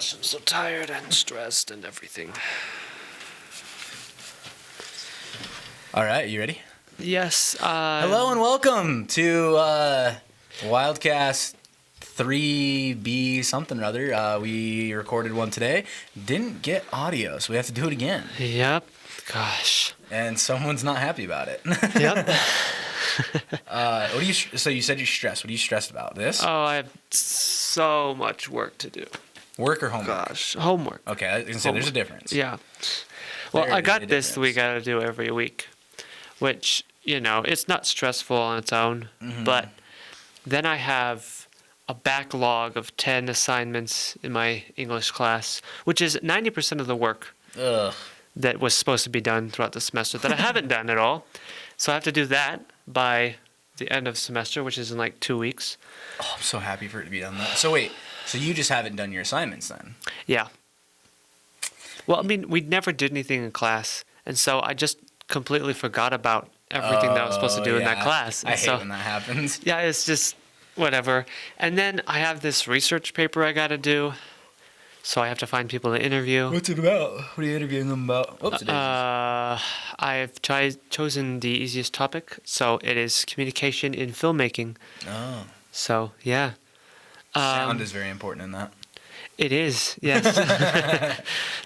gosh, I'm so tired and stressed and everything. All right, you ready? Yes. Hello and welcome to Wildcast 3B something or other. We recorded one today. Didn't get audio, so we have to do it again. Yep. Gosh. And someone's not happy about it. Yep. So you said you're stressed. What are you stressed about? This? Oh, I have so much work to do. Work or homework? Gosh, homework. Okay, I was gonna say there's a difference. Yeah. Well, There I is got a this we difference. got to do every week, which, it's not stressful on its own, but then I have a backlog of 10 assignments in my English class, which is 90% of the work Ugh. that was supposed to be done throughout the semester that I haven't done at all. So I have to do that by the end of semester, which is in like 2 weeks. Oh, I'm so happy for it to be done. So wait, so you just haven't done your assignments then? Yeah. Well, I mean, we never did anything in class, and so I just completely forgot about everything that I was supposed to do in that class. And I hate when that happens. Yeah, it's just whatever. And then I have this research paper I got to do, so I have to find people to interview. What's it about? What are you interviewing them about? Oops, it is. I've chosen the easiest topic, so it is communication in filmmaking. Oh. So, yeah. Sound is very important in that. It is, yes.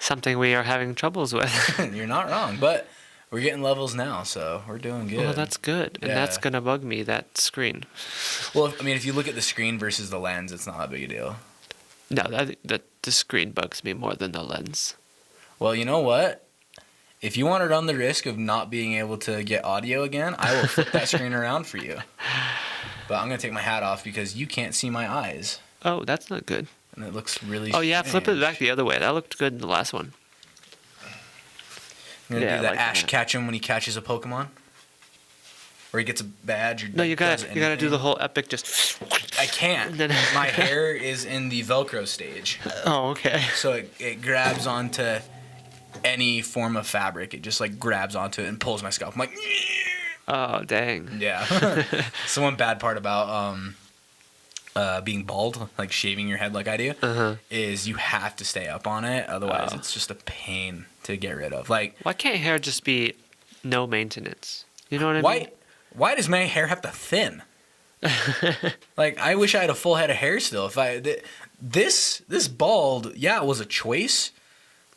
Something we are having troubles with. You're not wrong, but we're getting levels now, so we're doing good. Well, that's good. And that's Yeah. going to bug me, that screen. Well, I mean, if you look at the screen versus the lens, it's not that big a deal. No, the screen bugs me more than the lens. Well, you know what? If you want to run the risk of not being able to get audio again, I will flip that screen around for you. But I'm going to take my hat off because you can't see my eyes. Oh, that's not good. And it looks really Oh, yeah, flip it strange. back the other way. That looked good in the last one. I'm going to Yeah, do that like Ash that. Ketchum when he catches a Pokemon. Or he gets a badge. Or No, you does gotta do anything. the whole epic just... I can't. And then- My hair is in the Velcro stage. Oh, okay. So it grabs onto any form of fabric. It just like grabs onto it and pulls my scalp. I'm like, Oh, dang. yeah. So one bad part about being bald, like shaving your head like I do, is you have to stay up on it. Otherwise, Oh. it's just a pain to get rid of. Like, Why can't hair just be no maintenance? You know what I mean? why does my hair have to thin? Like, I wish I had a full head of hair still. If this bald, yeah, it was a choice,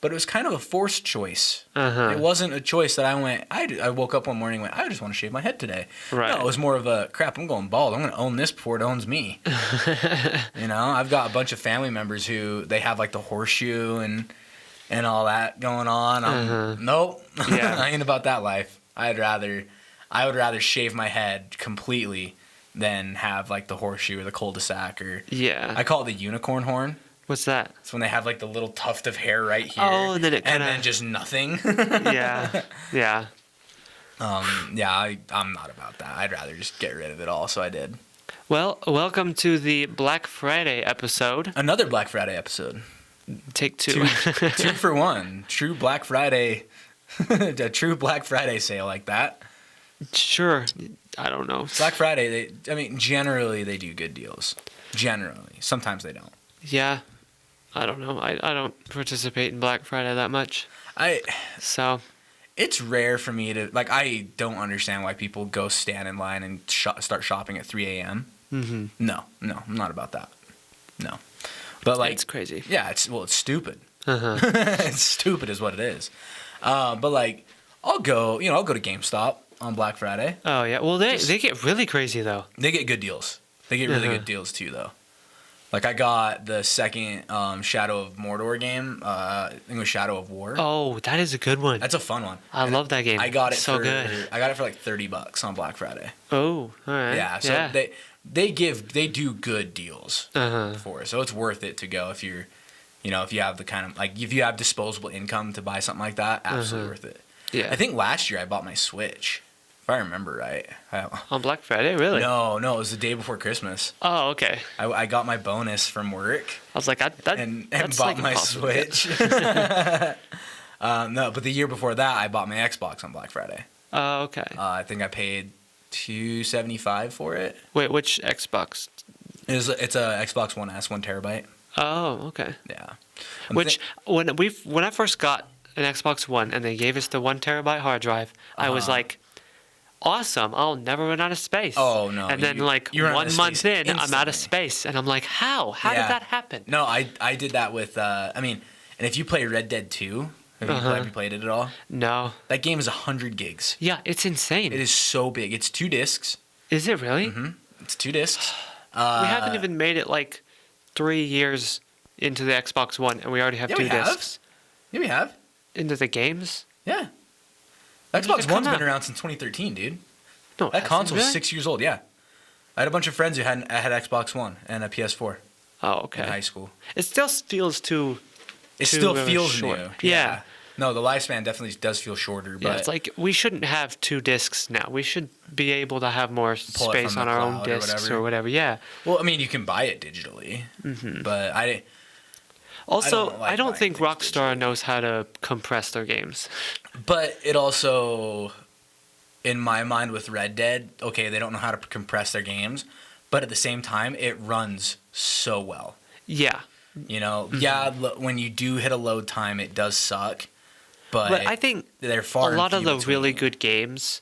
but it was kind of a forced choice. It wasn't a choice that I went. I woke up one morning and went, I just want to shave my head today. Right. No, it was more of a crap. I'm going bald. I'm going to own this before it owns me. I've got a bunch of family members who they have like the horseshoe and all that going on. Nope, Yeah. I ain't about that life. I would rather shave my head completely than have like the horseshoe or the cul-de-sac or Yeah. I call it the unicorn horn. What's that? It's when they have like the little tuft of hair right here. Oh, and then it kinda- then just nothing. Yeah. Yeah. I'm not about that. I'd rather just get rid of it all, so I did. Well, welcome to the Black Friday episode. Another Black Friday episode. Take two. Two for one. True Black Friday. A true Black Friday sale like that. Sure. I don't know. Black Friday, generally they do good deals. Generally. Sometimes they don't. Yeah. I don't know. I don't participate in Black Friday that much. So, It's rare for me to, like, I don't understand why people go stand in line and start shopping at 3 a.m. No, I'm not about that. No. But, like, it's crazy. yeah, it's stupid. It's stupid is what it is. But, like, I'll go to GameStop on Black Friday. Oh, yeah. Well, they get really crazy, though. They get good deals. They get really good deals, too, though. Like, I got the second Shadow of Mordor game. I think it was Shadow of War. Oh, that is a good one. That's a fun one. I love that game. I got it so for good. I got it for like $30 on Black Friday. Oh, all right. Yeah, so they do good deals Uh-huh. for it. So it's worth it to go if you're, if you have the kind of like if you have disposable income to buy something like that, absolutely worth it. Yeah. I think last year I bought my Switch, if I remember right. On Black Friday, really? No, it was the day before Christmas. Oh, okay. I got my bonus from work I was like, and that's bought like my impossible. Switch. No, but the year before that, I bought my Xbox on Black Friday. Oh, okay. I think I paid $275 for it. Wait, which Xbox? It's a Xbox One S, 1 terabyte. Oh, okay. Yeah. Which when I first got an Xbox One and they gave us the 1 terabyte hard drive, I was like, awesome! I'll never run out of space. Oh no! And then you run out 1 of month space in, I'm out of instantly. space, and I'm like, how? How did that happen? No, I did that with I mean, and if you play Red Dead 2, have you played it at all? No. That game is 100 gigs. Yeah, it's insane. It is so big. It's 2 discs. Is it really? Mm-hmm. It's 2 discs. We haven't even made it like 3 years into the Xbox One, and we already have 2 discs. Yeah, we have. Into the games? Yeah. When did Xbox it One's come been out? around since 2013, dude. No, That console's really? 6 years old, yeah. I had a bunch of friends who had Xbox One and a PS4 Oh, in okay. high school. It still feels too. It too, still feels short. new. Yeah. No, the lifespan definitely does feel shorter, Yeah, but it's like we shouldn't have 2 discs now. We should be able to have more Pull it space from on the our cloud own or discs whatever. or whatever. Yeah. well, I mean, you can buy it digitally, but Also, don't like I don't buying think things Rockstar digitally. knows how to compress their games. But it also, in my mind, with Red Dead, okay, they don't know how to compress their games, but at the same time, it runs so well. Yeah. You know, when you do hit a load time, it does suck, But I think they're far a and lot of few the really between. good games,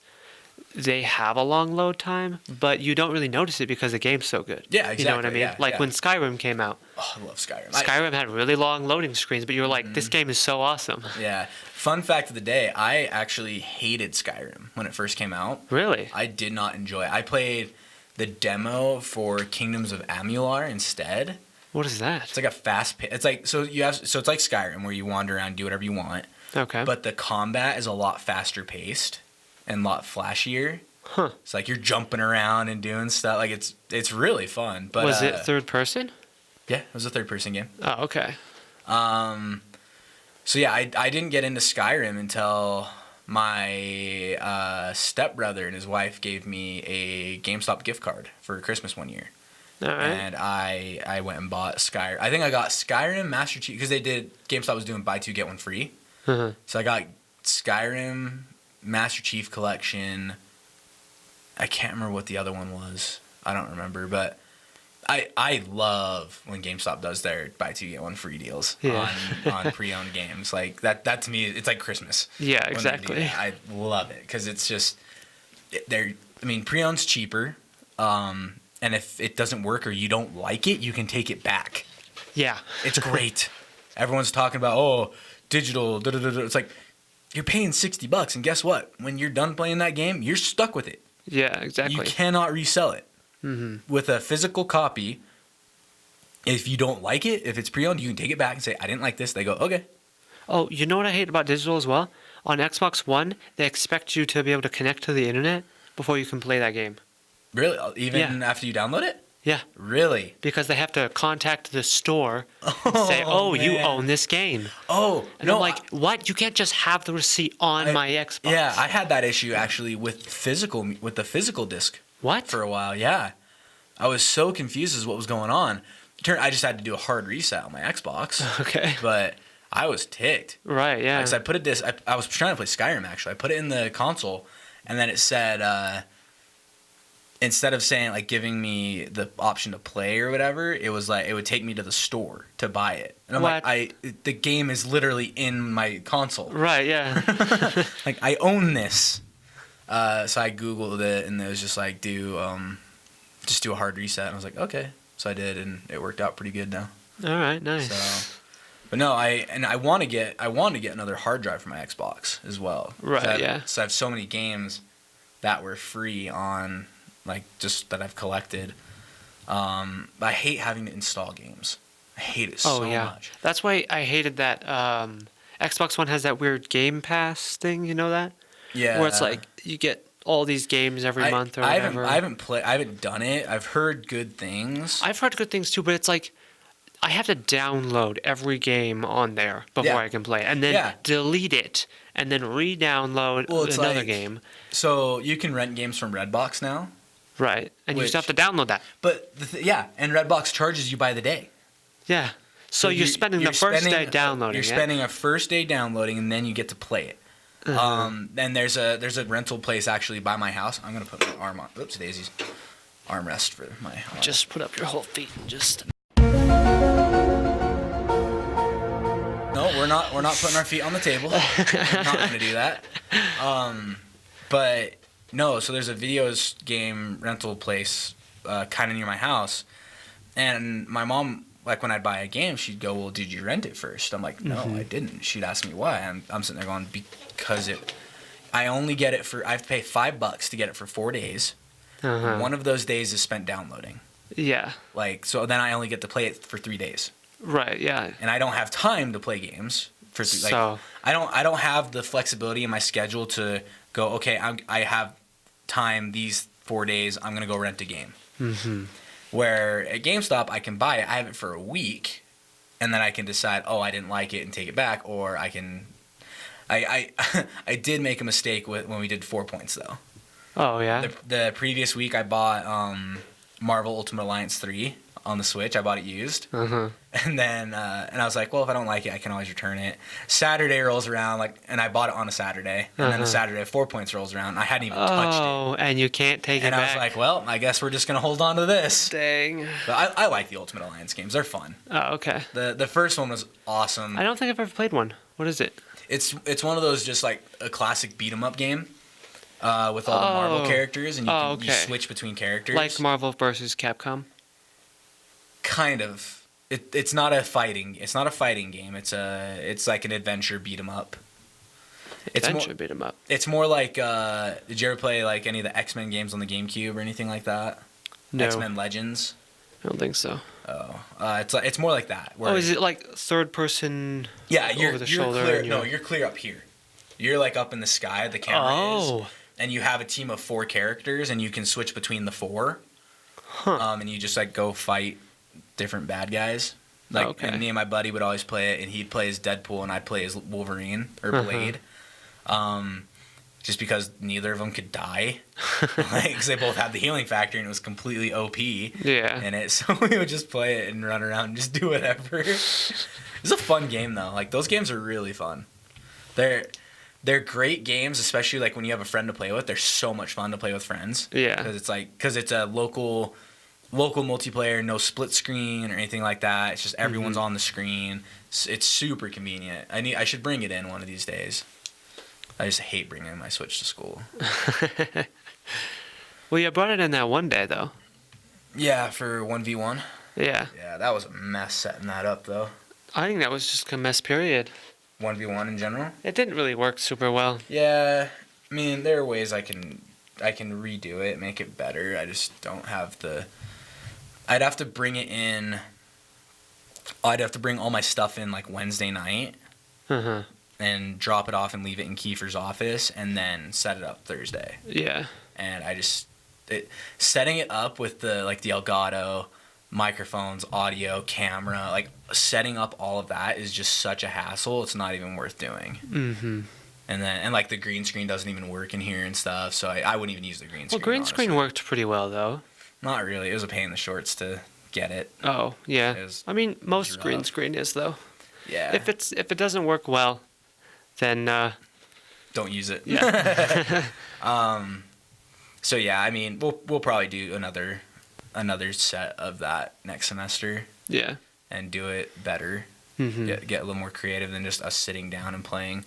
they have a long load time, but you don't really notice it because the game's so good. Yeah, You know what I exactly, mean? yeah, Like yeah. when Skyrim came out. Oh, I love Skyrim. Skyrim had really long loading screens, but you were like, this game is so awesome. Yeah. Fun fact of the day, I actually hated Skyrim when it first came out. Really? I did not enjoy it. I played the demo for Kingdoms of Amular instead. What is that? It's like a fast pace. It's like so it's like Skyrim where you wander around, do whatever you want. Okay. But the combat is a lot faster paced and a lot flashier. Huh. It's like you're jumping around and doing stuff. Like it's really fun. But Was it third person? Yeah, it was a third person game. Oh, okay. So yeah, I didn't get into Skyrim until my stepbrother and his wife gave me a GameStop gift card for Christmas one year. All right. And I went and bought Skyrim. I think I got Skyrim, Master Chief, because GameStop was doing buy 2, get 1 free. Uh-huh. So I got Skyrim, Master Chief Collection. I can't remember what the other one was. I don't remember, but I love when GameStop does their buy 2, get 1 free deals on pre-owned games. Like that to me, it's like Christmas. Yeah, when they do exactly. that. I love it because it's just pre-owned's cheaper. And if it doesn't work or you don't like it, you can take it back. Yeah. It's great. Everyone's talking about, digital, da-da-da-da. It's like, you're paying $60, and guess what? When you're done playing that game, you're stuck with it. Yeah, exactly. You cannot resell it. Mm-hmm. With a physical copy, if you don't like it, if it's pre-owned, you can take it back and say, I didn't like this. They go, okay. Oh, you know what I hate about digital as well? On Xbox One, they expect you to be able to connect to the internet before you can play that game. Really? Even after you download it? Yeah. Really? Because they have to contact the store and say, you man. own this game. Oh, And no. I'm like, what? You can't just have the receipt on my Xbox. Yeah, I had that issue actually with the physical disc. What? For a while, yeah. I was so confused as what was going on. I just had to do a hard reset on my Xbox. Okay. But I was ticked. Right, yeah. Because I put a disc. I was trying to play Skyrim actually. I put it in the console, and then it said instead of saying like giving me the option to play or whatever, it was like it would take me to the store to buy it. And I'm What? like, the game is literally in my console. Right, yeah. Like I own this. So I Googled it, and it was just like, just do a hard reset. And I was like, okay. So I did, and it worked out pretty good now. All right, nice. So, but no, I want to get another hard drive for my Xbox as well. Right, yeah. So I have so many games that were free on, like, just that I've collected. But I hate having to install games. I hate it so much. That's why I hated that Xbox One has that weird Game Pass thing, you know that? Yeah. Where it's like you get all these games every month or whatever. I haven't done it. I've heard good things. I've heard good things too, but it's like I have to download every game on there before I can play, and then delete it, and then re-download another game. So you can rent games from Redbox now. Right, and you still have to download that. But and Redbox charges you by the day. Yeah, so you're spending the first day downloading. You're spending a first day downloading, and then you get to play it. And there's a rental place actually by my house. I'm gonna put my arm on. Oops, daisies. Armrest for my arm. Just put up your whole feet and just. not putting our feet on the table. We're not gonna do that. But no, so there's a video game rental place kind of near my house, and my mom, like, when I'd buy a game, she'd go, "Well, did you rent it first?" I'm like, "No, I didn't." She'd ask me why. I'm sitting there going, "Because I only get it for, I have to pay $5 to get it for 4 days. One of those days is spent downloading. Yeah. Like, so then I only get to play it for 3 days. Right. Yeah. And I don't have time to play games for So I don't have the flexibility in my schedule to go, okay, I have time these 4 days, I'm gonna go rent a game. Where at GameStop I can buy it, I have it for a week, and then I can decide, oh, I didn't like it and take it back, or I can. I did make a mistake when we did 4 points though. Oh yeah. The previous week I bought Marvel Ultimate Alliance 3 on the Switch. I bought it used. And then and I was like, well, if I don't like it, I can always return it. Saturday rolls around, and I bought it on a Saturday. And then the Saturday 4 points rolls around. I hadn't even touched it. Oh, and you can't take it and back. I was like, well, I guess we're just going to hold on to this. Dang. But I like the Ultimate Alliance games. They're fun. Oh, okay. The first one was awesome. I don't think I've ever played one. What is it? It's one of those, just like a classic beat 'em up game. With all the Marvel characters, and you switch between characters. Like Marvel versus Capcom? Kind of. It's not a fighting game. It's like an adventure beat 'em up. Beat 'em up. It's more like did you ever play like any of the X-Men games on the GameCube or anything like that? No. X-Men Legends? I don't think so. Oh. It's more like that. Oh, is it like third person over the shoulder? Clear, no, you're clear up here. You're like up in the sky, the camera is. And you have a team of 4 characters, and you can switch between the 4. And you just like go fight different bad guys. Like, and me and my buddy would always play it, and he'd play as Deadpool, and I'd play as Wolverine or Blade. Just because neither of them could die, because they both had the healing factor, and it was completely OP. Yeah. In it, so we would just play it and run around and just do whatever. It's a fun game though. Like, those games are really fun. They're great games, especially like when you have a friend to play with. They're so much fun to play with friends. Yeah. Because it's a local multiplayer, no split screen or anything like that. It's just everyone's on the screen. It's super convenient. I should bring it in one of these days. I just hate bringing my Switch to school. Well, you brought it in that one day though. Yeah, for 1v1. Yeah. Yeah, that was a mess setting that up though. I think that was just a mess, period. 1v1 in general? It didn't really work super well. Yeah, I mean, there are ways I can redo it, make it better. I just don't have the... I'd have to bring it in... I'd have to bring all my stuff in, like, Wednesday night. And drop it off and leave it in Kiefer's office, and then set it up Thursday. Yeah. And I just... setting it up with the Elgato... microphones, audio, camera, like setting up all of that is just such a hassle. It's not even worth doing. And like the green screen doesn't even work in here and stuff, so I wouldn't even use the green screen. Well, green screen worked pretty well though. Not really. It was a pain in the shorts to get it. Oh yeah. I mean, most green screen is though. Yeah. If it doesn't work well, then don't use it. Yeah. So yeah, I mean, we'll probably do another set of that next semester. Yeah. And do it better. Get a little more creative than just us sitting down and playing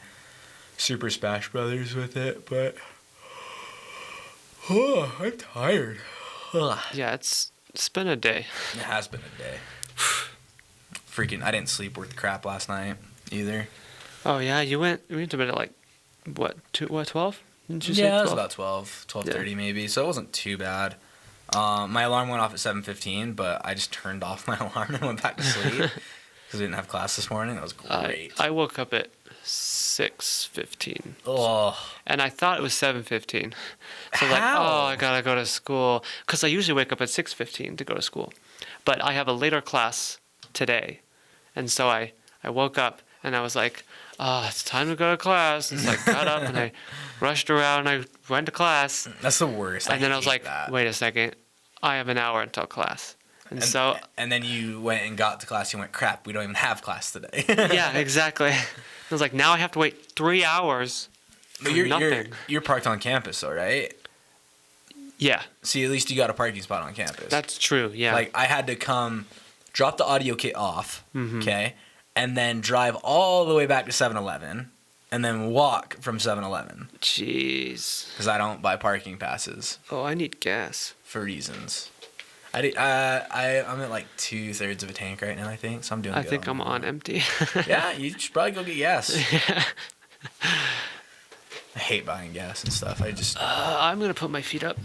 Super Smash Brothers with it. But I'm tired. Yeah, it's been a day. It has been a day. Freaking, I didn't sleep worth crap last night either. Oh yeah, you went to bed at like what 12? Didn't you say 12? Yeah, it was about 12:30 maybe. So it wasn't too bad. My alarm went off at 7:15, but I just turned off my alarm and went back to sleep because I didn't have class this morning. That was great. I woke up at 6:15. Oh. And I thought it was 7:15. So I gotta go to school because I usually wake up at 6:15 to go to school, but I have a later class today, and so I woke up and I was like, oh, it's time to go to class. And so I got up and I rushed around and I went to class. That's the worst. And then I was like, wait a second. I have an hour until class. And then you went and got to class. You went, crap, we don't even have class today. Yeah, exactly. I was like, now I have to wait 3 hours for nothing. You're parked on campus, though, right? Yeah. See, at least you got a parking spot on campus. That's true, yeah. Like, I had to come drop the audio kit off, okay? and then drive all the way back to 7-Eleven, and then walk from 7-Eleven. Jeez. Because I don't buy parking passes Oh, I need gas. for reasons. I'm at like 2/3 of a tank right now, I think. So I'm doing I good. think I'm on empty. Yeah, you should probably go get gas. Yeah. I hate buying gas and stuff. I just I'm gonna put my feet up,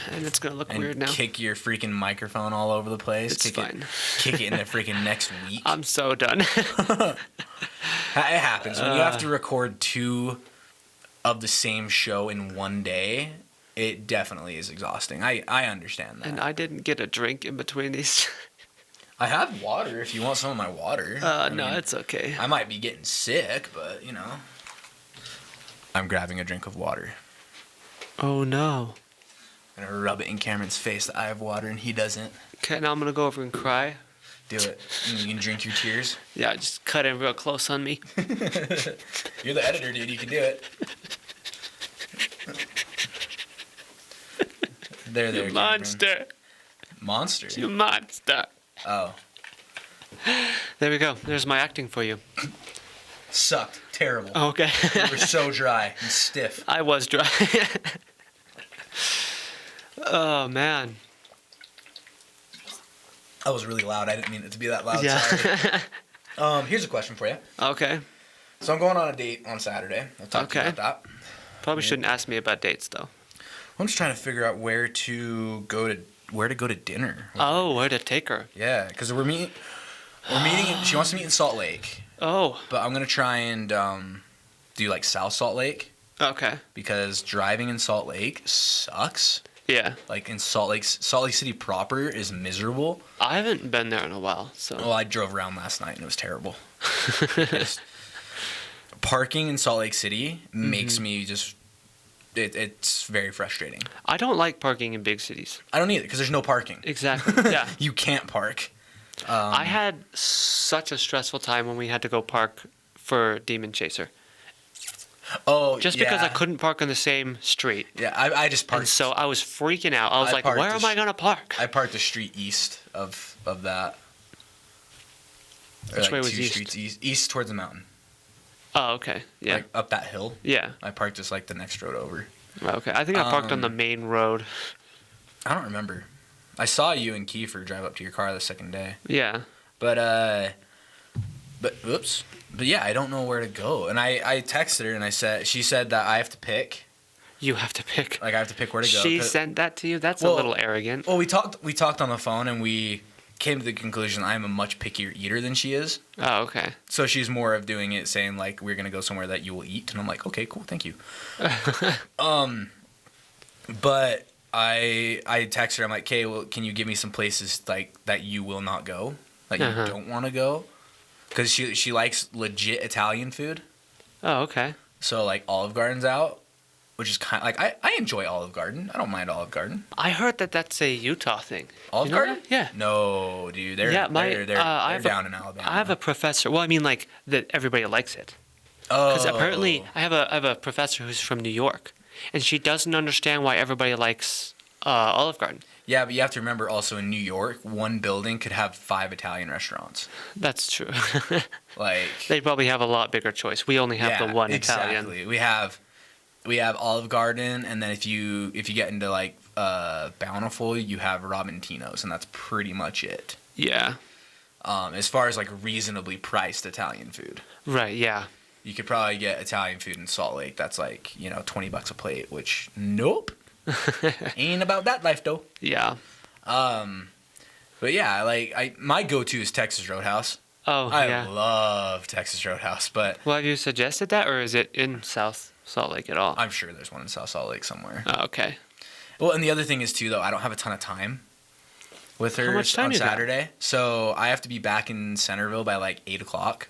and it's gonna look weird now. kick your freaking microphone all over the place. It's fine. Kick it in the freaking next week. I'm so done. It happens when you have to record 2 of the same show in one day. It definitely is exhausting. I understand that. And I didn't get a drink in between these. I have water if you want some of my water. No, it's okay. I might be getting sick, but you know. I'm grabbing a drink of water. Oh no. I'm gonna rub it in Cameron's face that I have water and he doesn't. Okay, now I'm gonna go over and cry. Do it. You can drink your tears. Yeah, just cut in real close on me. You're the editor, dude. You can do it. There, You Cameron. monster. Monster? You monster. Oh. There we go. There's my acting for you. Sucked. Terrible. Okay. You were so dry and stiff. I was dry. Oh, man. That was really loud. I didn't mean it to be that loud. Yeah. Sorry. Here's a question for you. Okay. So I'm going on a date on Saturday. I'll talk to you Okay. about that. Probably shouldn't ask me about dates, though. I'm just trying to figure out where to go to dinner. Oh, where to take her? Yeah, because we're meeting. She wants to meet in Salt Lake, Oh, but I'm gonna try and do like South Salt Lake okay. because driving in Salt Lake sucks. Yeah. Like in Salt Lake City proper is miserable. I haven't been there in a while, so. Well, I drove around last night and it was terrible. Parking in Salt Lake City makes me just. It's very frustrating. I don't like parking in big cities. I don't either because there's no parking. Exactly. Yeah. You can't park. I had such a stressful time when we had to go park for Demon Chaser. Oh, Just because I couldn't park on the same street. Yeah, I just parked. And so I was freaking out. I was like, parked where am I going to park? I parked the street east of that. Which way was 2 east? streets east towards the mountain. Oh, okay. Yeah. Like up that hill. Yeah. I parked just like the next road over. Okay. I think I parked on the main road. I don't remember. I saw you and Kiefer drive up to your car the second day. Yeah. But oops. But yeah, I don't know where to go. And I texted her and she said that I have to pick. You have to pick. Like I have to pick where to go. She sent that to you? That's a little arrogant. Well, we talked on the phone and we came to the conclusion I'm a much pickier eater than she is. Oh, okay. So she's more of doing it saying like we're gonna go somewhere that you will eat, and I'm like, okay, cool, thank you. But I texted her, I'm like, okay, well, can you give me some places like that you will not go, that you don't want to go, because she likes legit Italian food. Oh, okay. So like Olive Garden's out, which is kind of like I enjoy Olive Garden. I don't mind Olive Garden. I heard that that's a Utah thing. Olive You know Garden? that? Yeah. No, dude, they're down in Alabama. I have a professor. Well, I mean, like that everybody likes it. Oh. Because apparently, I have a professor who's from New York, and she doesn't understand why everybody likes Olive Garden. Yeah, but you have to remember also in New York, one building could have 5 Italian restaurants. That's true. Like They probably have a lot bigger choice. We only have the one Italian. Exactly. We have Olive Garden, and then if you get into like Bountiful, you have Robintino's, and that's pretty much it. Yeah. As far as like reasonably priced Italian food, Right. Yeah. you could probably get Italian food in Salt Lake. That's like $20 a plate, which nope, ain't about that life though. Yeah. But yeah, like my go-to is Texas Roadhouse. Oh, I yeah. love Texas Roadhouse, but Well, have you suggested that, or is it in South Salt Lake at all? I'm sure there's one in South Salt Lake somewhere. Oh, okay. Well, and the other thing is too, though, I don't have a ton of time with her How much time on you got? Saturday, so I have to be back in Centerville by like 8:00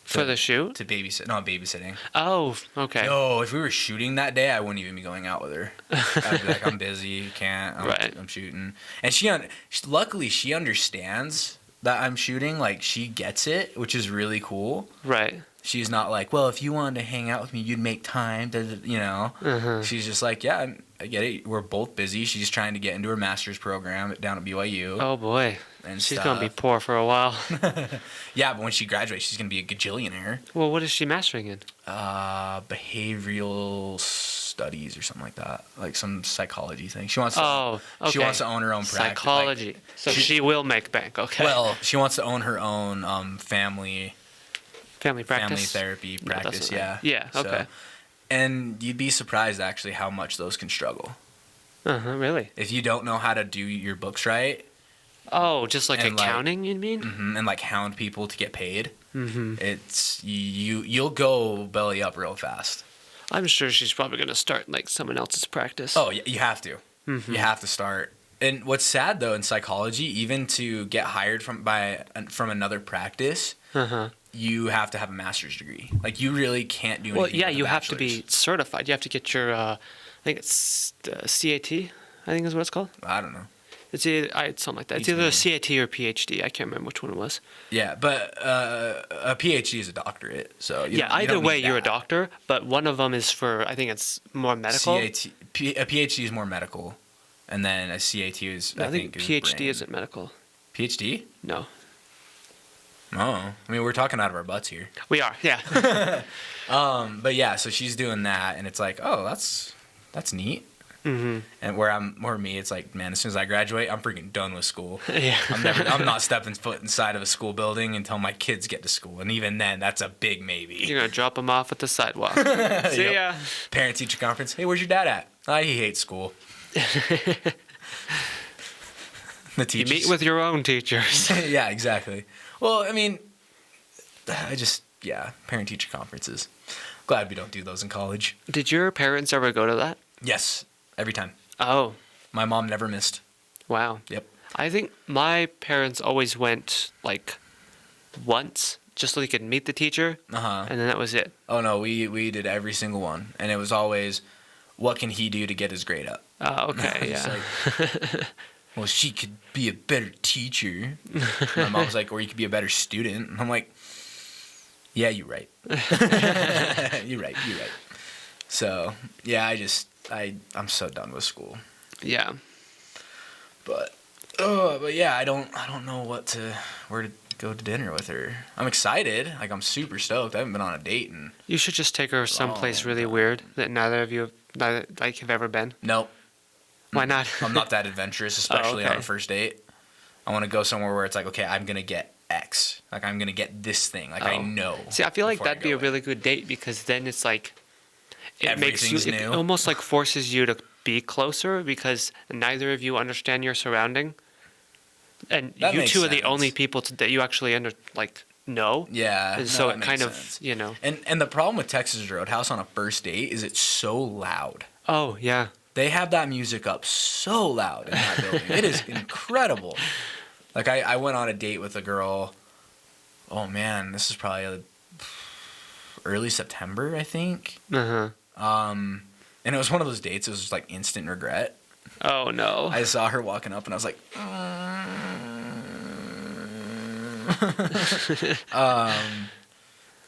For the shoot? to babysit. No, babysitting. Oh, okay. No, if we were shooting that day, I wouldn't even be going out with her. I'd be like, I'm busy, can't. I'm shooting. And luckily she understands that I'm shooting. Like she gets it, which is really cool. Right. She's not like, well, if you wanted to hang out with me, you'd make time. She's just like, yeah, I get it. We're both busy. She's trying to get into her master's program down at BYU. Oh boy. And She's stuff. gonna be poor for a while. Yeah, but when she graduates, she's gonna be a gajillionaire. Well, what is she mastering in? Behavioral studies or something like that, like some psychology thing. She wants to. Oh, okay. She wants to own her own practice. Psychology. Like, So she will make bank. Okay. well, she wants to own her own family Family therapy No, that's practice. not Yeah. right. Yeah. So- Okay. and you'd be surprised actually how much those can struggle Really? if you don't know how to do your books right. Oh, just like And, like- accounting, you mean? And like hound people to get paid. Mm-hmm. It's you'll go belly up real fast. I'm sure she's probably gonna start like someone else's practice. Oh yeah, you have to. Mhm. You have to start. And what's sad though in psychology, even to get hired from another practice, you have to have a master's degree. Like you really can't do anything. Well, yeah, with a you have to bachelor's. be certified. You have to get your, I think it's CAT. I think is what it's called. I don't know. It's it's something like that. It's Beats either a me. CAT or PhD. I can't remember which one it was. Yeah, but a PhD is a doctorate, so you Yeah, don't- you either don't way, need you're a that. doctor, but one of them is for, I think it's more medical. A PhD is more medical, and then a CAT is No, I think is PhD brain. isn't medical. PhD? No. Oh, I mean we're talking out of our butts here. We are, yeah. But yeah, so she's doing that, and it's like, oh, that's neat. Mm-hmm. And where me, it's like, man, as soon as I graduate, I'm freaking done with school. Yeah. I'm not stepping foot inside of a school building until my kids get to school, and even then, that's a big maybe. You're going to drop them off at the sidewalk. See Yep. ya. Parent-teacher conference. Hey, where's your dad at? He hates school. The You teachers. meet with your own teachers. Yeah, exactly. Well, I mean, parent-teacher conferences. Glad we don't do those in college. Did your parents ever go to that? Yes, every time. Oh, My mom never missed. wow. Yep. I think my parents always went like once just so they could meet the teacher, Uh-huh. and then that was it. Oh, no, we did every single one. And it was always, what can he do to get his grade up? Okay, It's yeah. like, well, she could be a better teacher. My mom was like, or you could be a better student. And I'm like, yeah, you're right. You're right. So, yeah, I'm so done with school. Yeah. But yeah, I don't know where to go to dinner with her. I'm excited. Like, I'm super stoked. I haven't been on a date and You should just take her someplace really God. weird that neither of you have ever been. nope. Why not? I'm not that adventurous, especially on okay. a first date. I want to go somewhere where it's like, okay, I'm gonna get X. Like, I'm gonna get this thing. Like, I Oh. know. See, I feel like before I that'd be go a in. really good date because then it's like it makes you Everything's it new. almost like forces you to be closer because neither of you understand your surrounding, and That you makes two are the sense. only people that you actually know. Yeah. And no, so that it kind makes of sense. And the problem with Texas Roadhouse on a first date is it's so loud. Oh yeah. They have that music up so loud in that building. It is incredible. Like, I went on a date with a girl. Oh man, this is probably early September, I think. Uh huh. And it was one of those dates. It was just like instant regret. Oh no. I saw her walking up, and I was like,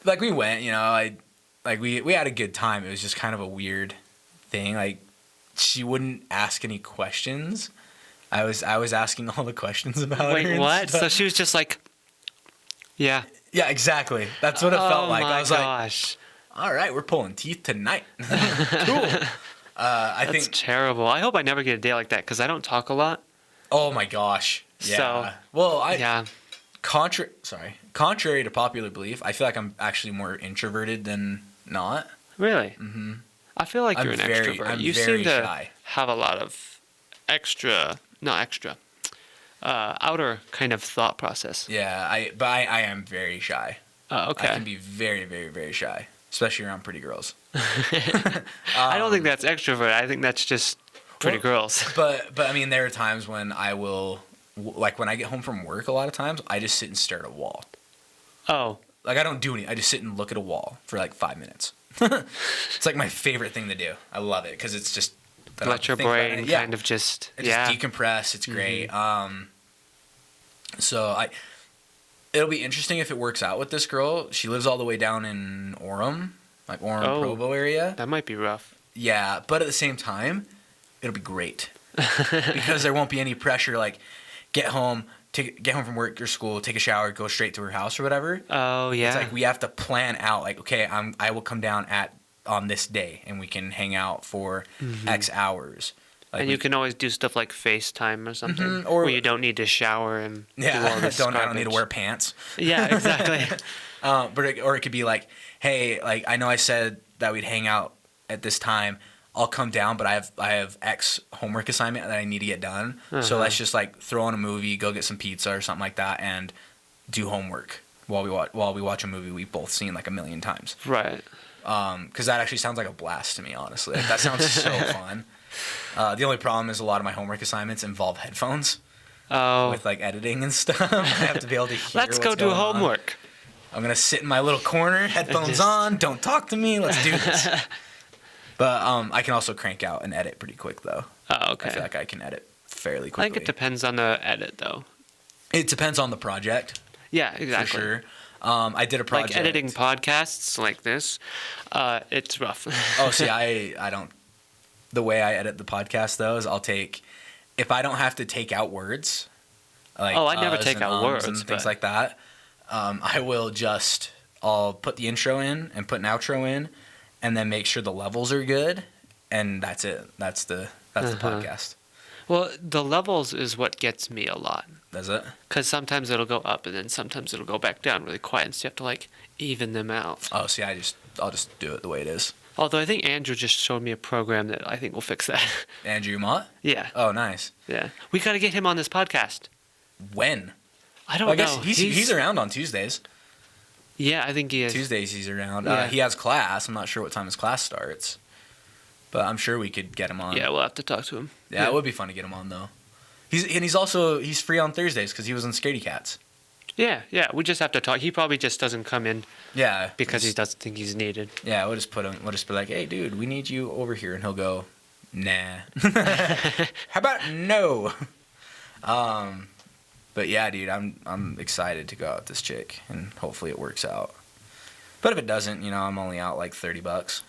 like we went, we had a good time. It was just kind of a weird thing. Like, she wouldn't ask any questions. I was asking all the questions about her. Wait, and what? stuff. So she was just like, yeah. Yeah, exactly. That's what it felt like. Oh my I was like, gosh. all right, we're pulling teeth tonight. Cool. I That's think. terrible. I hope I never get a date like that because I don't talk a lot. Oh my gosh. Yeah. So, well, yeah. Contrary to popular belief, I feel like I'm actually more introverted than not. Really? Mm-hmm. I feel like you're an extrovert. I'm You very seem to shy. have a lot of outer kind of thought process. Yeah, I am very shy. Oh, okay. I can be very, very, very shy, especially around pretty girls. I don't think that's extrovert. I think that's just pretty girls. But I mean, there are times when I will, like when I get home from work, a lot of times I just sit and stare at a wall. Oh, Like, I don't do anything. I just sit and look at a wall for like 5 minutes. It's like my favorite thing to do. I love it because it's just I don't have let to your think about brain it. Yeah. kind of just, It yeah. just decompress. It's great. Mm-hmm. So it'll be interesting if it works out with this girl. She lives all the way down in Orem, like Orem, Oh. Provo area. That might be rough. Yeah, but at the same time, it'll be great because there won't be any pressure. Like, get home from work or school, take a shower, go straight to her house or whatever. Oh yeah. It's like we have to plan out. Like, okay, I will come down on this day, and we can hang out for X hours. Like, and you can always do stuff like FaceTime or something, or where you don't need to shower and do all this I don't need to garbage. wear pants. Yeah, exactly. Or it could be like, hey, like I know I said that we'd hang out at this time. I'll come down, but I have X homework assignment that I need to get done. So let's just like throw on a movie, go get some pizza or something like that, and do homework while we watch a movie we've both seen like a million times. Right. Because that actually sounds like a blast to me, honestly. Like, that sounds so fun. The only problem is a lot of my homework assignments involve headphones. Oh. With like editing and stuff. I have to be able to hear Let's go what's do going on. homework. I'm going to sit in my little corner, headphones on, don't talk to me, let's do this. But I can also crank out and edit pretty quick, though. Oh, okay. I feel like I can edit fairly I quickly. think it depends on the edit, though. It depends on the project. Yeah, exactly. For sure. I did a project. Like editing podcasts like this, it's rough. Oh, see, I don't. The way I edit the podcast, though, is if I don't have to take out words, like Oh, I never uhs take and out ums words, and things but- like that, I'll put the intro in and put an outro in, and then make sure the levels are good, and that's it. That's the podcast. Well, the levels is what gets me a lot. Does it? Because sometimes it'll go up and then sometimes it'll go back down really quiet, and so you have to like even them out. Oh, see, I'll just do it the way it is. Although I think Andrew just showed me a program that I think will fix that. Andrew Mott? Yeah, Oh, nice. yeah. We got to get him on this podcast. When? I don't Well, I guess know. he's around on Tuesdays. Yeah, I think he is. Tuesdays he's around. Yeah. He has class. I'm not sure what time his class starts, but I'm sure we could get him on. Yeah, we'll have to talk to him. Yeah, it would be fun to get him on though. He's free on Thursdays because he was in Scaredy Cats. Yeah, yeah. We just have to talk. He probably just doesn't come in Yeah, because he doesn't think he's needed. Yeah, we'll just be like, hey, dude, we need you over here, and he'll go, nah. How about no? But yeah, dude, I'm excited to go out with this chick, and hopefully it works out. But if it doesn't, I'm only out like $30.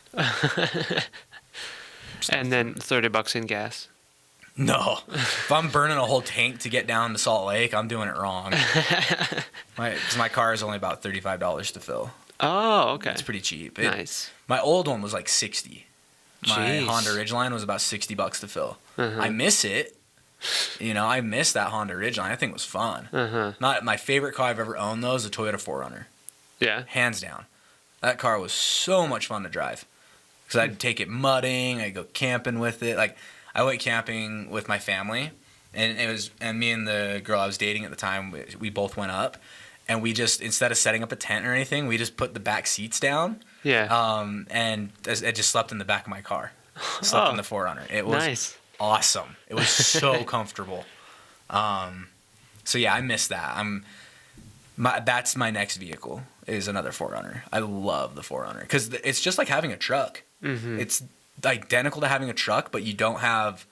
And then $30 in gas. No, if I'm burning a whole tank to get down to Salt Lake, I'm doing it wrong. Because my car is only about $35 to fill. Oh, okay. It's pretty cheap. Nice. My old one was like 60. My Jeez. Honda Ridgeline was about $60 to fill. Uh-huh. I miss it. I miss that Honda Ridgeline. I think it was fun. Uh-huh. Not my favorite car I've ever owned though is a Toyota 4Runner. Yeah. Hands down. That car was so much fun to drive. Because I'd take it mudding, I'd go camping with it. Like, I went camping with my family, and me and the girl I was dating at the time, we both went up, and we just, instead of setting up a tent or anything, we just put the back seats down. Yeah. And I just slept in the back of my car. Slept in the 4Runner. It was Nice. awesome. It was so comfortable. So yeah, I miss that. That's my next vehicle is another 4Runner. I love the 4Runner because it's just like having a truck. Mm-hmm. It's identical to having a truck, but you don't have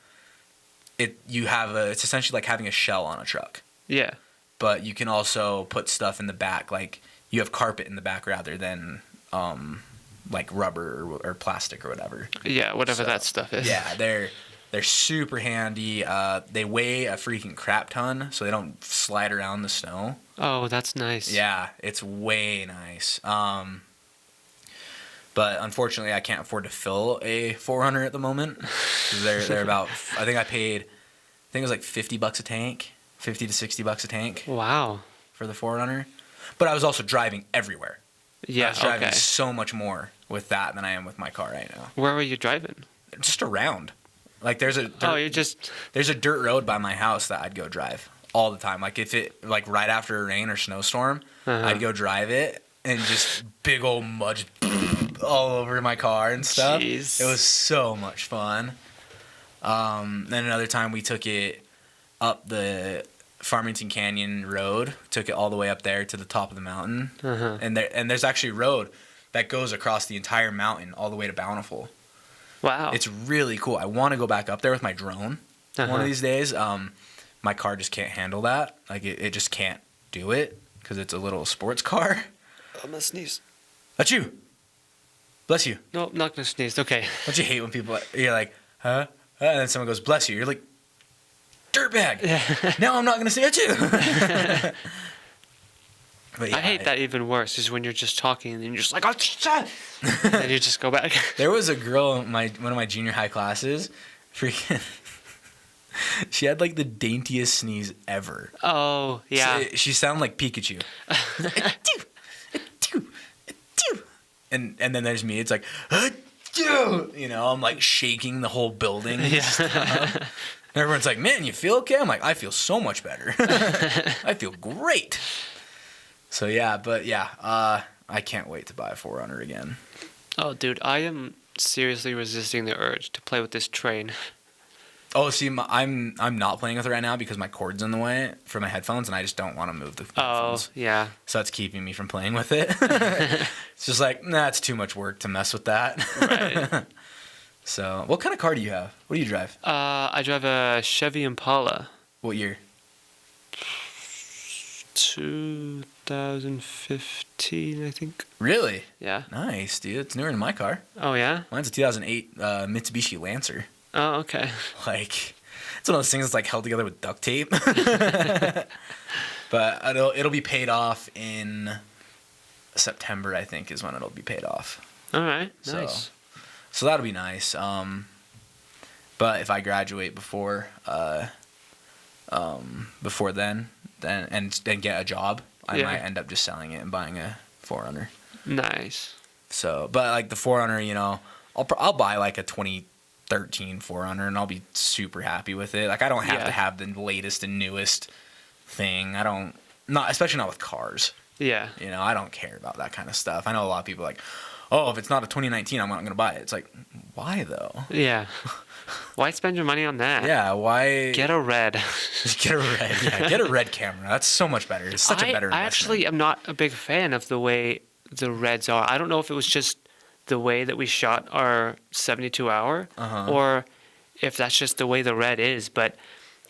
it. It's essentially like having a shell on a truck. Yeah. But you can also put stuff in the back, like you have carpet in the back rather than like rubber or plastic or whatever. Yeah, whatever So, that stuff is. Yeah, they're super handy. They weigh a freaking crap ton, so they don't slide around the snow. Oh, that's nice. Yeah, it's way nice. But unfortunately, I can't afford to fill a 4Runner at the moment. They're about. I think it was like $50 a tank, $50 to $60 a tank Wow. for the 4Runner. But I was also driving everywhere. I Yeah, was driving okay. so much more with that than I am with my car right now. Where were you driving? Just around. Like there's a You're dirt road by my house that I'd go drive all the time. Like if it right after a rain or snowstorm, Uh-huh. I'd go drive it and just big old mud all over my car and stuff. Jeez. It was so much fun. Then another time we took it up the Farmington Canyon Road, took it all the way up there to the top of the mountain, Uh-huh. and there's actually a road that goes across the entire mountain all the way to Bountiful. Wow. It's really cool. I want to go back up there with my drone one Uh-huh. of these days. My car just can't handle that. Like it just can't do it because it's a little sports car. I'm gonna sneeze. That's you. Bless you. No, I'm not gonna sneeze. Okay. Don't you hate when people you're like, huh? And then someone goes, bless you. You're like, dirtbag. Now I'm not going to say it too. But yeah, I hate that even worse is when you're just talking and then you're just like, oh, and then you just go back. There was a girl in one of my junior high classes. Freaking. She had like the daintiest sneeze ever. Oh, yeah. She sounded like Pikachu. And then there's me. It's like, you know, I'm like shaking the whole building. And stuff. And everyone's like, man, you feel okay? I'm like, I feel so much better. I feel great. So yeah, but yeah, I can't wait to buy a 4Runner again. Oh, dude, I am seriously resisting the urge to play with this train. Oh, see, I'm not playing with it right now because my cord's in the way for my headphones, and I just don't want to move the headphones. Oh, yeah. So that's keeping me from playing with it. It's just like, nah, it's too much work to mess with that. Right. So, what kind of car do you have? What do you drive? I drive a Chevy Impala. What year? 2015, I think. Really? Yeah. Nice, dude. It's newer than my car. Oh, yeah? Mine's a 2008 Mitsubishi Lancer. Oh, okay. Like, it's one of those things that's like held together with duct tape. But it'll be paid off in September, I think, is when it'll be paid off. All right. Nice. So that'll be nice. But if I graduate before then get a job, I might end up just selling it and buying a 4Runner. Nice. So, but like the 4Runner, you know, I'll buy like a 2013 4Runner and I'll be super happy with it. Like I don't have to have the latest and newest thing. Especially not with cars. Yeah. You know, I don't care about that kind of stuff. I know a lot of people are like, oh, if it's not a 2019, I'm not going to buy it. It's like, why though? Yeah. Why spend your money on that? Yeah, why? Get a red. Get a red. Yeah, get a red camera. That's so much better. It's such a better investment. I actually am not a big fan of the way the reds are. I don't know if it was just the way that we shot our 72-hour or if that's just the way the red is. But,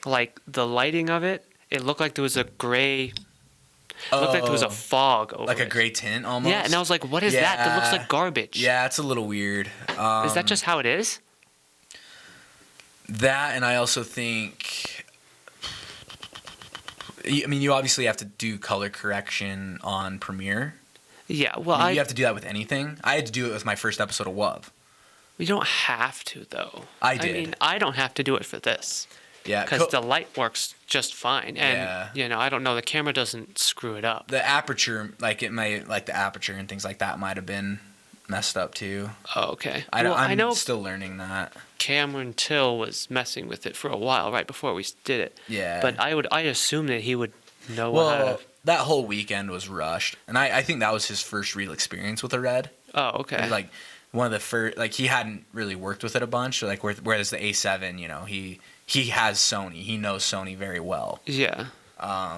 like, the lighting of it, it looked like there was a gray... It looked like there was a fog over like it. a gray tint almost? Yeah, and I was like, what is that? That looks like garbage. Yeah, it's a little weird. Is that just how it is? That, and I also think... I mean, you obviously have to do color correction on Premiere. Yeah, well, I mean, you have to do that with anything. I had to do it with my first episode of WUV. You don't have to, though. I did. I mean, I don't have to do it for this. Yeah, because the light works just fine, and you know, I don't know, the camera doesn't screw it up. The aperture, the aperture and things like that might have been messed up too. Oh, okay. I know still learning that. Cameron Till was messing with it for a while, right before we did it. Yeah. But I assume that he would know. Well, that whole weekend was rushed, and I think that was his first real experience with a red. Oh, okay. Like one of the first, like he hadn't really worked with it a bunch. Like whereas the A7, you know, he has Sony. He knows Sony very well. Yeah.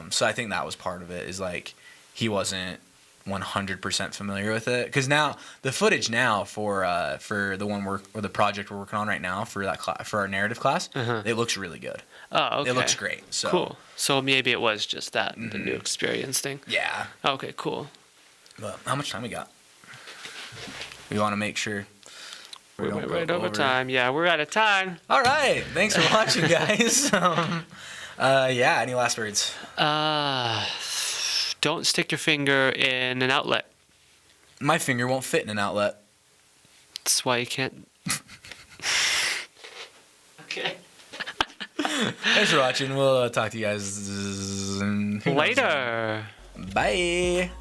So I think that was part of it. Is like he wasn't 100% familiar with it, because now the footage now for the project we're working on right now for that for our narrative class, it looks really good. Oh, okay. It looks great. So cool. So maybe it was just that the new experience thing. Yeah. Okay. Cool. But how much time we got? We want to make sure. We went right over time. Yeah, we're out of time. All right. Thanks for watching, guys. Yeah. Any last words? Don't stick your finger in an outlet. My finger won't fit in an outlet. That's why you can't. Okay. Thanks for watching. We'll talk to you guys later. Bye.